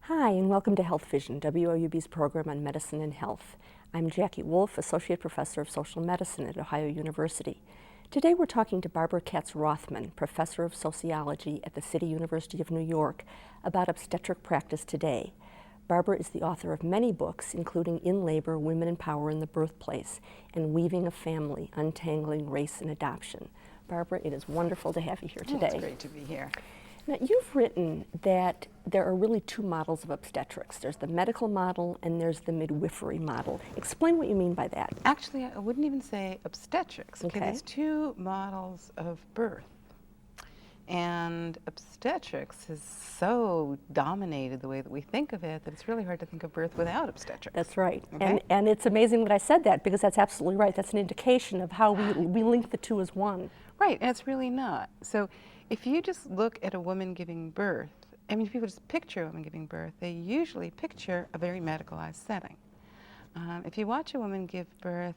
Hi, and welcome to Health Vision, WOUB's program on medicine and health. I'm Jackie Wolfe, Associate Professor of Social Medicine at Ohio University. Today we're talking to Barbara Katz Rothman, Professor of Sociology at the City University of New York, about obstetric practice today. Barbara is the author of many books, including In Labor, Women in Power in the Birthplace, and Weaving a Family, Untangling Race and Adoption. Barbara, it is wonderful to have you here today. It's great to be here. Now, you've written that there are really two models of obstetrics. There's the medical model and there's the midwifery model. Explain what you mean by that. Actually, I wouldn't even say obstetrics, because Okay. it's two models of birth. And obstetrics has so dominated the way that we think of it that it's really hard to think of birth without obstetrics. That's right. Okay? And it's amazing that I said that, because that's absolutely right. That's an indication of how we link the two as one. Right, and it's really not. So if you just look at a woman giving birth, I mean, if people just picture a woman giving birth, they usually picture a very medicalized setting. If you watch a woman give birth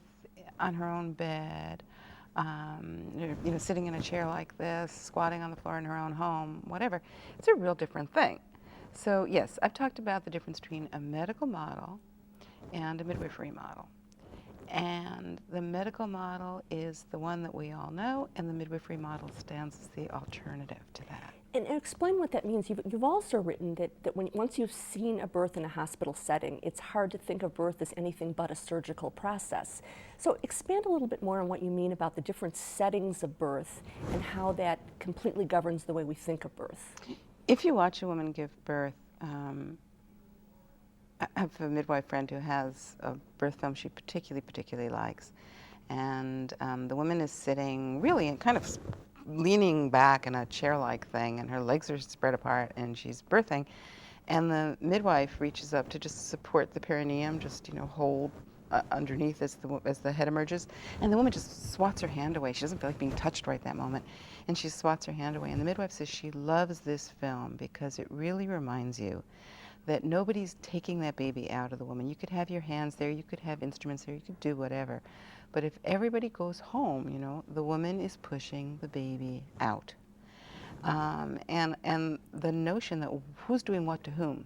on her own bed, sitting in a chair like this, squatting on the floor in her own home, whatever, it's a real different thing. So yes, I've talked about the difference between a medical model and a midwifery model. And the medical model is the one that we all know, and the midwifery model stands as the alternative to that. And explain what that means. You've also written that once you've seen a birth in a hospital setting, it's hard to think of birth as anything but a surgical process. So expand a little bit more on what you mean about the different settings of birth and how that completely governs the way we think of birth. If you watch a woman give birth, I have a midwife friend who has a birth film she particularly likes. And the woman is sitting really and kind of leaning back in a chair-like thing, and her legs are spread apart, and she's birthing. And the midwife reaches up to just support the perineum, just hold underneath as the head emerges. And the woman just swats her hand away. She doesn't feel like being touched right that moment, and she swats her hand away. And the midwife says she loves this film because it really reminds you that nobody's taking that baby out of the woman. You could have your hands there, you could have instruments there, you could do whatever. But if everybody goes home, the woman is pushing the baby out. And the notion that who's doing what to whom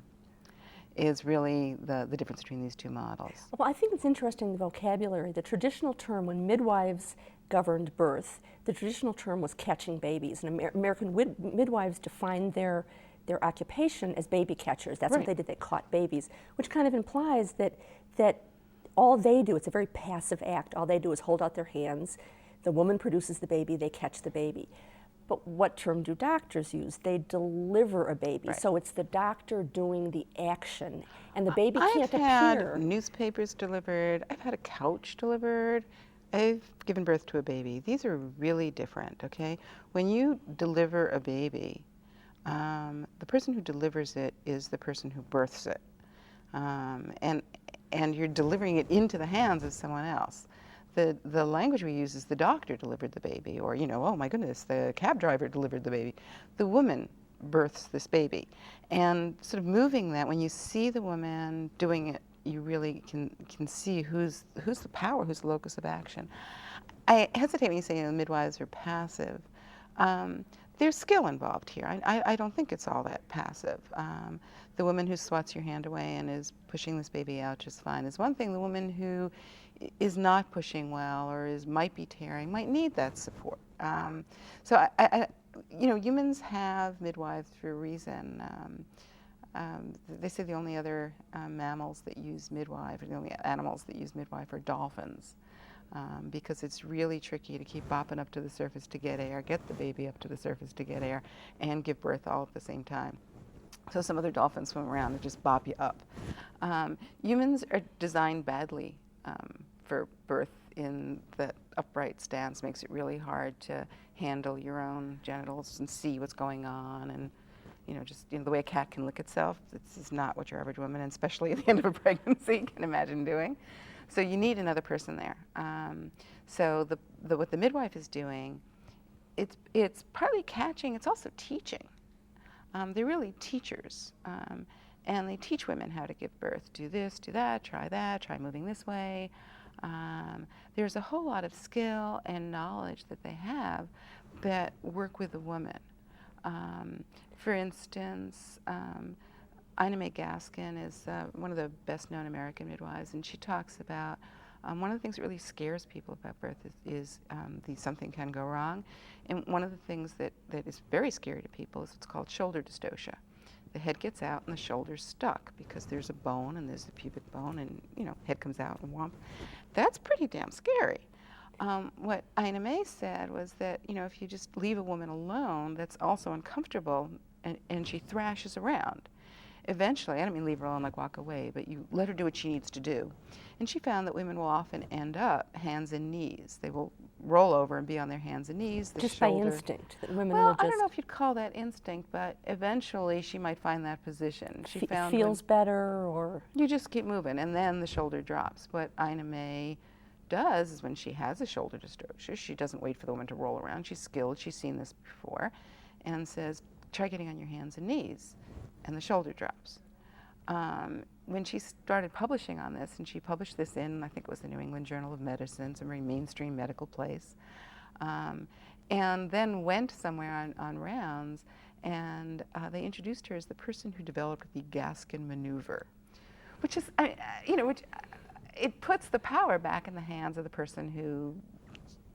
is really the difference between these two models. Well, I think it's interesting, the vocabulary. The traditional term, when midwives governed birth, the traditional term was catching babies. And American midwives defined their occupation as baby catchers. That's Right. what they did. They caught babies, which kind of implies that all they do, it's a very passive act. All they do is hold out their hands. The woman produces the baby, they catch the baby. But what term do doctors use? They deliver a baby. Right. So it's the doctor doing the action, and the baby can't I've had appear. newspapers delivered. I've had a couch delivered. I've given birth to a baby. These are really different, okay? When you deliver a baby, the person who delivers it is the person who births it. And you're delivering it into the hands of someone else. The language we use is the doctor delivered the baby, or, oh my goodness, the cab driver delivered the baby. The woman births this baby. And sort of moving that, when you see the woman doing it, you really can see who's the power, who's the locus of action. I hesitate when you say the midwives are passive. There's skill involved here. I don't think it's all that passive. The woman who swats your hand away and is pushing this baby out just fine is one thing. The woman who is not pushing well or might be tearing might need that support. So humans have midwives for a reason. They say the only other mammals that use midwife, or the only animals that use midwife, are dolphins. Because it's really tricky to keep bopping up to the surface to get air, get the baby up to the surface to get air, and give birth all at the same time. So some other dolphins swim around and just bop you up. Humans are designed badly for birth in the upright stance. Makes it really hard to handle your own genitals and see what's going on, and the way a cat can lick itself. This is not what your average woman, and especially at the end of a pregnancy, can imagine doing. So you need another person there. So what the midwife is doing, it's partly catching, it's also teaching. They're really teachers, and they teach women how to give birth. Do this, do that, try moving this way. There's a whole lot of skill and knowledge that they have that work with the woman. For instance, Ina May Gaskin is one of the best-known American midwives, and she talks about one of the things that really scares people about birth is something can go wrong. And one of the things that is very scary to people is what's called shoulder dystocia. The head gets out and the shoulder's stuck because there's a bone and there's the pubic bone and, head comes out and whomp. That's pretty damn scary. What Ina May said was that, if you just leave a woman alone that's also uncomfortable and she thrashes around, eventually, I don't mean leave her alone like walk away, but you let her do what she needs to do. And she found that women will often end up hands and knees. They will roll over and be on their hands and knees. The just shoulder, by instinct, that women well, will just... I don't know if you'd call that instinct, but eventually she might find that position. She found feels better, or... You just keep moving, and then the shoulder drops. What Ina May does is when she has a shoulder dystocia, she doesn't wait for the woman to roll around. She's skilled. She's seen this before, and says, try getting on your hands and knees, and the shoulder drops. When she started publishing on this, and she published this in, I think it was the New England Journal of Medicine, some very mainstream medical place, and then went somewhere on rounds, and they introduced her as the person who developed the Gaskin maneuver, which is, it puts the power back in the hands of the person who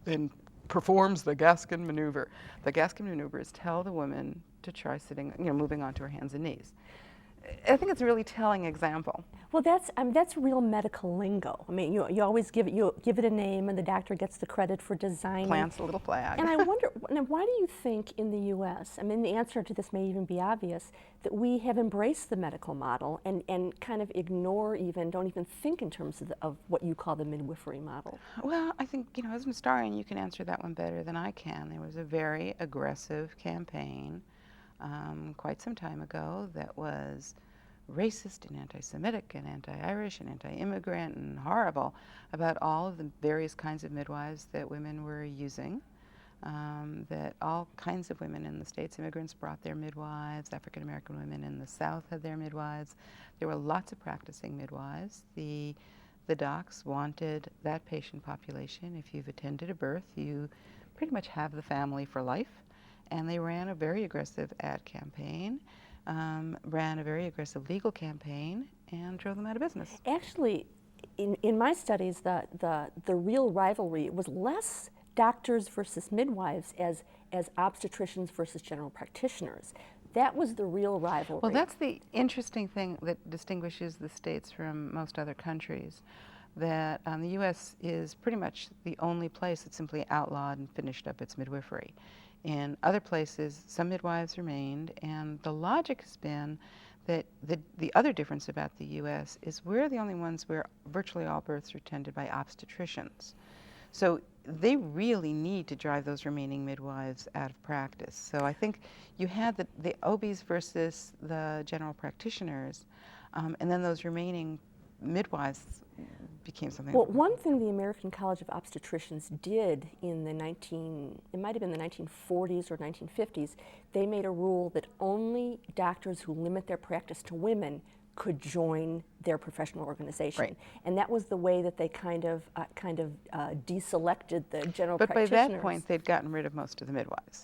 then performs the Gaskin maneuver. The Gaskin maneuver is tell the woman to try sitting, moving onto her hands and knees. I think it's a really telling example. Well, that's real medical lingo. I mean, you always give it a name, and the doctor gets the credit for designing. Plants a little flag. And I wonder, now, why do you think in the U.S., I mean, the answer to this may even be obvious, that we have embraced the medical model and kind of don't even think in terms of what you call the midwifery model? Well, I think, as an historian, you can answer that one better than I can. There was a very aggressive campaign quite some time ago that was racist and anti-Semitic and anti-Irish and anti-immigrant and horrible about all of the various kinds of midwives that women were using, that all kinds of women in the States, immigrants brought their midwives, African-American women in the South had their midwives. There were lots of practicing midwives. The docs wanted that patient population. If you've attended a birth, you pretty much have the family for life. And they ran a very aggressive ad campaign, ran a very aggressive legal campaign, and drove them out of business. Actually, in my studies, the real rivalry was less doctors versus midwives as obstetricians versus general practitioners. That was the real rivalry. Well, that's the interesting thing that distinguishes the States from most other countries, that the U.S. is pretty much the only place that simply outlawed and finished up its midwifery. In other places, some midwives remained, and the logic has been that the other difference about the U.S. is we're the only ones where virtually all births are attended by obstetricians. So they really need to drive those remaining midwives out of practice. So I think you had the OBs versus the general practitioners, and then those remaining midwives became something. Well, one thing the American College of Obstetricians did in it might have been the 1940s or 1950s, they made a rule that only doctors who limit their practice to women could join their professional organization. Right. And that was the way that they kind of deselected the general but practitioners. By that point, they'd gotten rid of most of the midwives.